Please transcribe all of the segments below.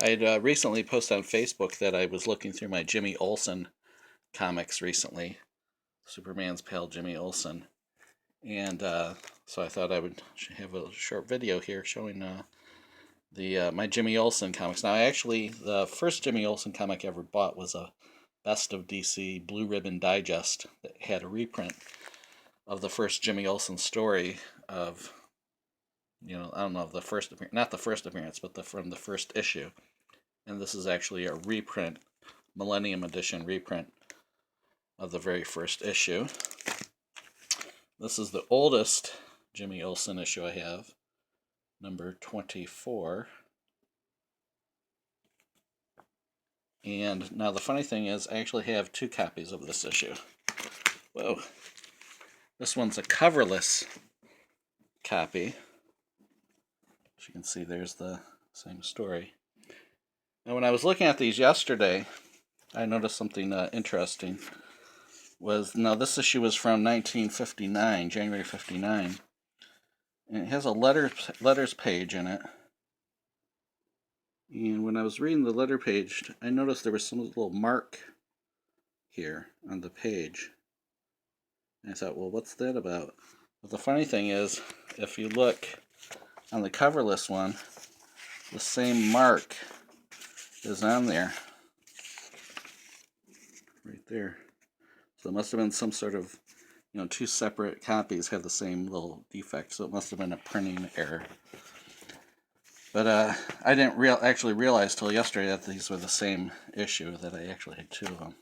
I had recently posted on Facebook that I was looking through my Jimmy Olsen comics recently, Superman's pal Jimmy Olsen, and so I thought I would have a short video here showing the my Jimmy Olsen comics. Now, actually, the first Jimmy Olsen comic I ever bought was a Best of DC Blue Ribbon Digest that had a reprint of the first Jimmy Olsen story of, I don't know, the first appearance, not the first appearance, but from the first issue. And this is actually a reprint, Millennium Edition reprint of the very first issue. This is the oldest Jimmy Olsen issue I have, number 24. And now the funny thing is, I actually have two copies of this issue. Whoa. This one's a coverless copy. As you can see, there's the same story. Now, when I was looking at these yesterday, I noticed something interesting. Now this issue was from 1959, January 59, and it has a letters page in it. And when I was reading the letter page, I noticed there was some little mark here on the page. And I thought, well, what's that about? But the funny thing is, if you look on the coverless one, the same mark is on there. Right there. So it must have been some sort of, two separate copies have the same little defect, so it must have been a printing error. But I didn't actually realize till yesterday that these were the same issue, that I actually had two of them.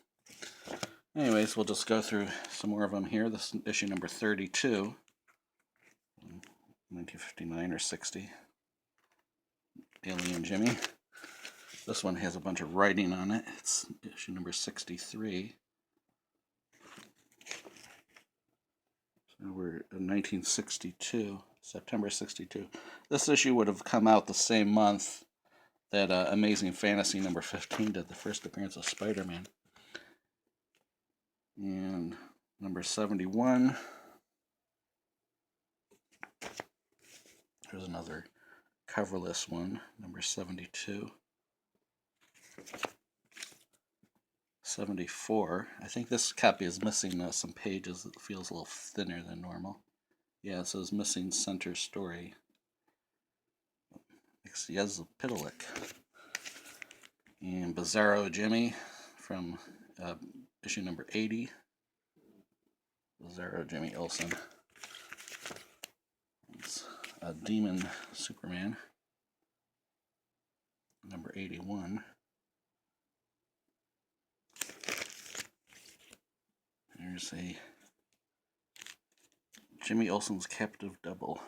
Anyways, we'll just go through some more of them here. This is issue number 32, 1959 or 60. Alien Jimmy. This one has a bunch of writing on it. It's issue number 63. So we're in 1962, September 62. This issue would have come out the same month that Amazing Fantasy number 15 did, the first appearance of Spider-Man. And number 71. Here's another coverless one, number 72. 74. I think this copy is missing some pages. It feels a little thinner than normal. Yeah, it says missing center story. Yezpidalik. And Bizarro Jimmy from issue number 80. Bizarro Jimmy Olsen. It's a Demon Superman. Number 81. There's a Jimmy Olsen's Captive Double.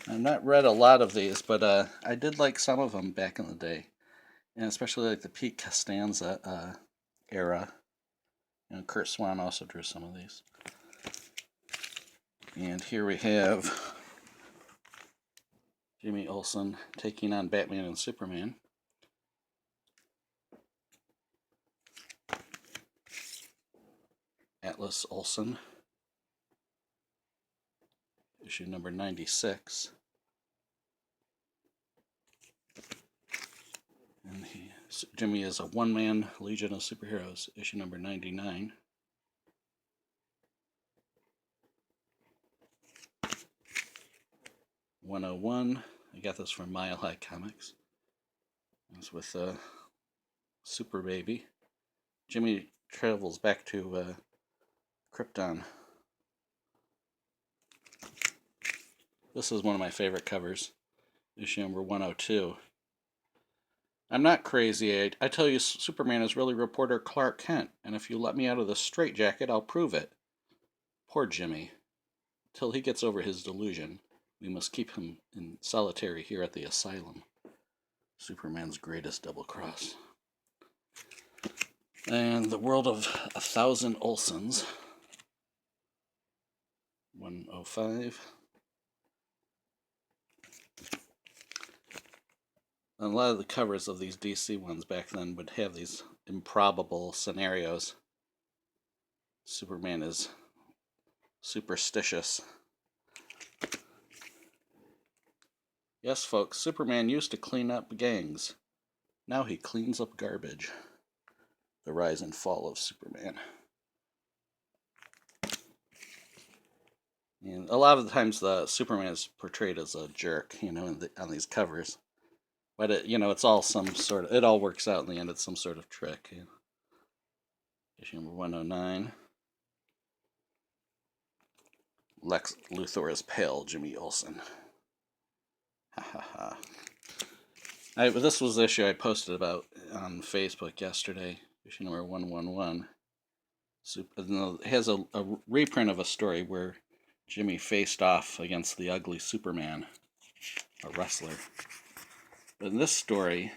I've not read a lot of these, but I did like some of them back in the day. And especially like the Pete Costanza era. Kurt Swan also drew some of these. And here we have Jimmy Olsen taking on Batman and Superman. Atlas Olsen, issue number 96. And Jimmy is a one-man Legion of Superheroes, issue number 99. #101. I got this from Mile High Comics. It's with Super Baby. Jimmy travels back to Krypton. This is one of my favorite covers, issue number 102. I'm not crazy. I tell you, Superman is really reporter Clark Kent, and if you let me out of the straitjacket, I'll prove it. Poor Jimmy. Till he gets over his delusion, we must keep him in solitary here at the asylum. Superman's greatest double cross. And the world of 1,000 Olsens. 105. A lot of the covers of these DC ones back then would have these improbable scenarios. Superman is superstitious. Yes, folks, Superman used to clean up gangs. Now he cleans up garbage. The rise and fall of Superman. And a lot of the times the Superman is portrayed as a jerk, on these covers. But it's all some sort of, it all works out in the end. It's some sort of trick. Issue number 109. Lex Luthor is pale, Jimmy Olsen. Ha ha ha. This was the issue I posted about on Facebook yesterday. Issue number 111. It has a reprint of a story where Jimmy faced off against the ugly Superman, a wrestler. But in this story,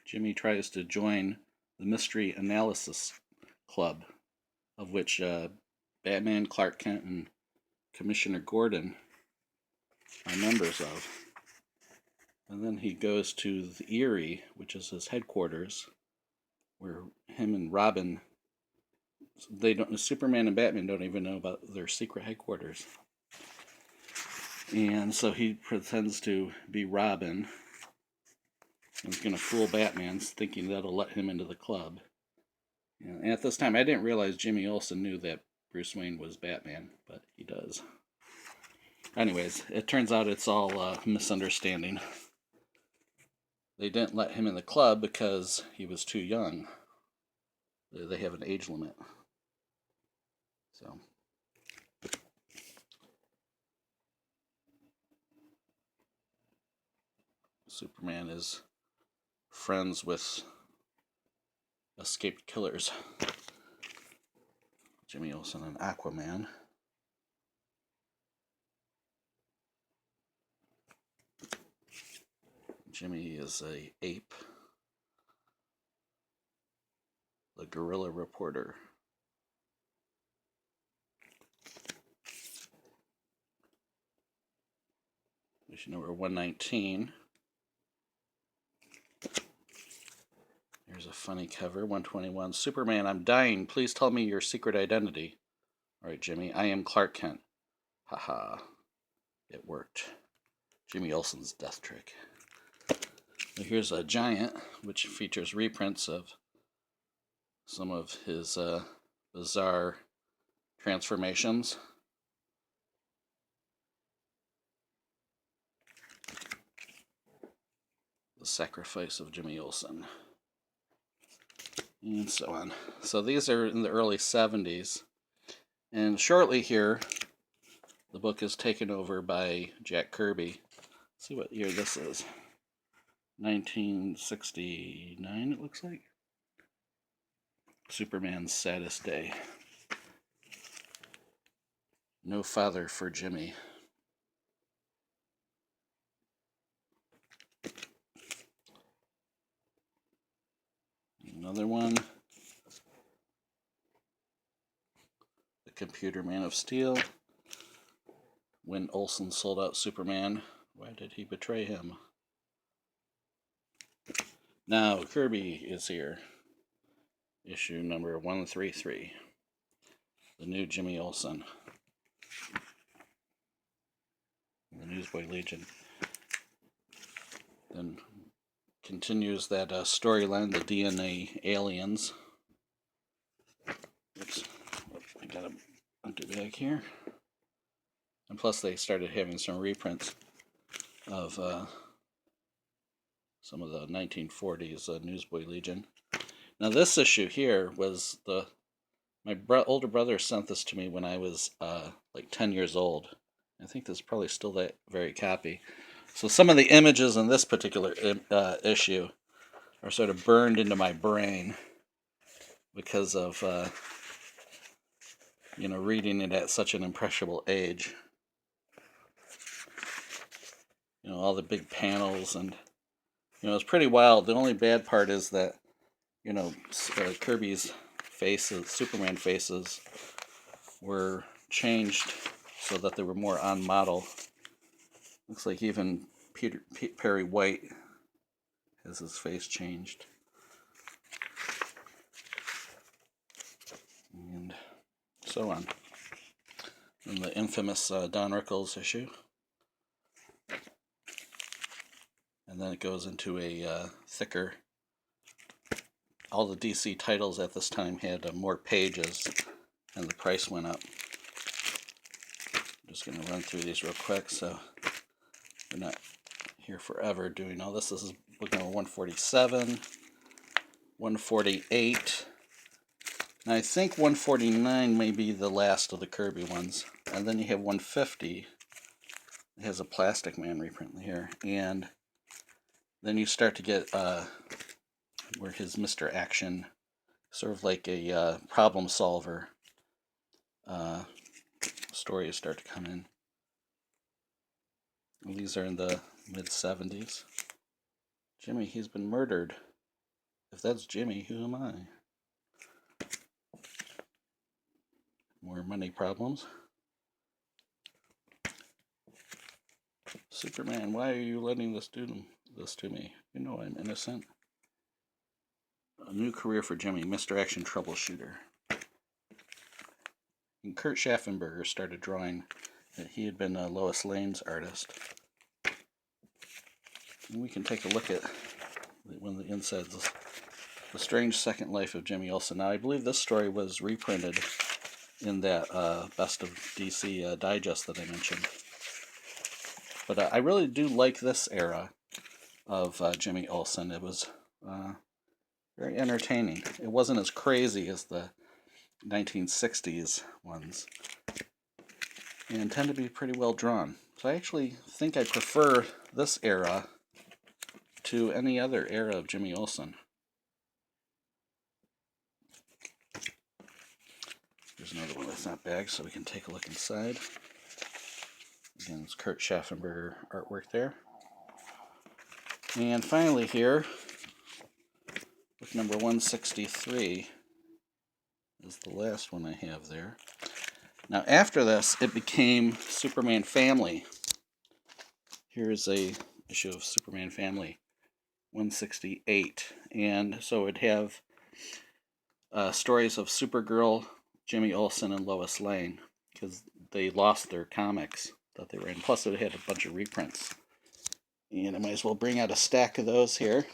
Jimmy tries to join the Mystery Analysis Club, of which Batman, Clark Kent, and Commissioner Gordon are members of. And then he goes to the Erie, which is his headquarters, where him and Robin, Superman and Batman don't even know about their secret headquarters. And so he pretends to be Robin. And he's going to fool Batman, thinking that'll let him into the club. And at this time, I didn't realize Jimmy Olsen knew that Bruce Wayne was Batman, but he does. Anyways, it turns out it's all a misunderstanding. They didn't let him in the club because he was too young. They have an age limit. So Superman is friends with escaped killers. Jimmy Olsen and Aquaman. Jimmy is a ape. The guerrilla reporter. Issue number 119. Here's a funny cover, 121. Superman, I'm dying. Please tell me your secret identity. All right, Jimmy, I am Clark Kent. Haha. It worked. Jimmy Olsen's death trick. Here's a Giant, which features reprints of some of his bizarre transformations. The Sacrifice of Jimmy Olsen. And so on. So these are in the early 70s. And shortly here, the book is taken over by Jack Kirby. Let's see what year this is. 1969, it looks like. Superman's saddest day. No father for Jimmy. Another one. The Computer Man of Steel. When Olsen sold out Superman, why did he betray him? Now Kirby is here. Issue number 133. The new Jimmy Olsen. The Newsboy Legion. Then continues that storyline, the DNA aliens. Oops, I gotta undo back here. And plus they started having some reprints of some of the 1940s Newsboy Legion. Now this issue here was my older brother sent this to me when I was like 10 years old. I think this is probably still that very copy. So some of the images in this particular issue are sort of burned into my brain because of reading it at such an impressionable age. All the big panels, and it's pretty wild. The only bad part is that Kirby's faces, Superman faces, were changed so that they were more on model. Looks like even Perry White has his face changed. And so on. And the infamous Don Rickles issue. and then it goes into a thicker. All the DC titles at this time had more pages, and the price went up. I'm just going to run through these real quick so we're not here forever doing all this. This is book number 147, 148, and I think 149 may be the last of the Kirby ones. And then you have 150. It has a Plastic Man reprint here, and then you start to get where his Mr. Action, sort of like a problem solver stories start to come in. And these are in the mid-70s. Jimmy, he's been murdered. If that's Jimmy, who am I? More money problems. Superman, why are you letting this do this to me? You know I'm innocent. A new career for Jimmy, Mr. Action Troubleshooter. And Kurt Schaffenberger started drawing. He had been Lois Lane's artist. And we can take a look at one of the insides. The Strange Second Life of Jimmy Olsen. Now, I believe this story was reprinted in that Best of DC Digest that I mentioned. But I really do like this era of Jimmy Olsen. It was very entertaining. It wasn't as crazy as the 1960s ones, and tend to be pretty well drawn. So I actually think I prefer this era to any other era of Jimmy Olsen. There's another one that's not bagged, so we can take a look inside. Again, it's Kurt Schaffenberger artwork there. And finally here, book number 163 is the last one I have there. Now after this, it became Superman Family. Here's a issue of Superman Family, 168. And so it'd have stories of Supergirl, Jimmy Olsen, and Lois Lane, because they lost their comics that they were in. Plus it had a bunch of reprints. And I might as well bring out a stack of those here.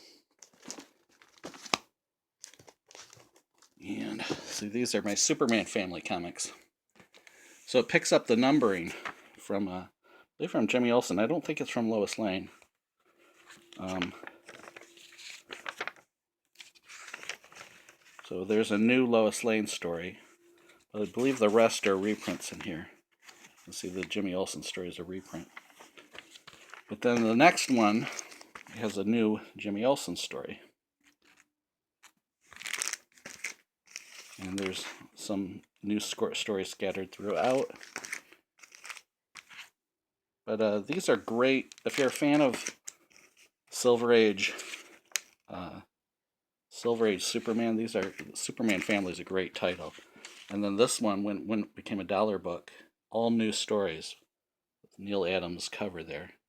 And see, these are my Superman Family comics. So it picks up the numbering from, I believe from Jimmy Olsen. I don't think it's from Lois Lane. So there's a new Lois Lane story. But I believe the rest are reprints in here. You see the Jimmy Olsen story is a reprint. But then the next one has a new Jimmy Olsen story. And there's some new stories scattered throughout. But these are great. If you're a fan of Silver Age Superman, these are Superman Family is a great title. And then this one, when it became a dollar book, all new stories with Neil Adams cover there.